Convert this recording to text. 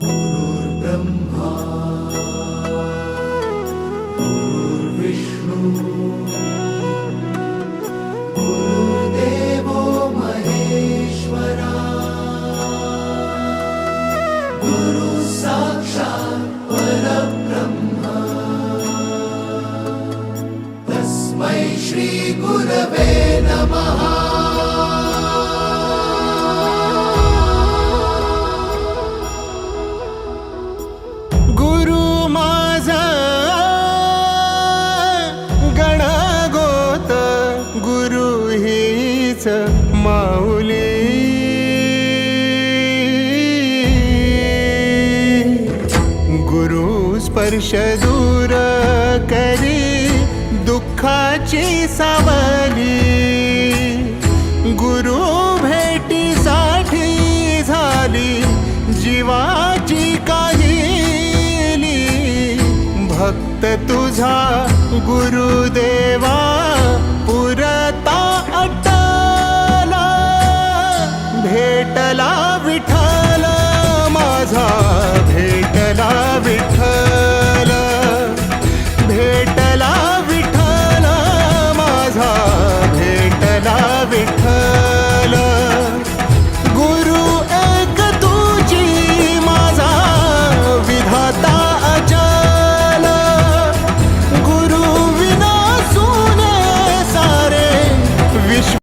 गुरुर्ब्रह्मा गुरुर्विष्णू गुरुर्देवो महेश्वरा गुरु साक्षात् परब्रह्म तस्मै श्री गुरवे नमः। माऊली गुरु स्पर्श दूर करी दुःखाची सावली, गुरु भेटीसाठी झाली जीवाची काहिली, भक्त तुझा गुरुदेव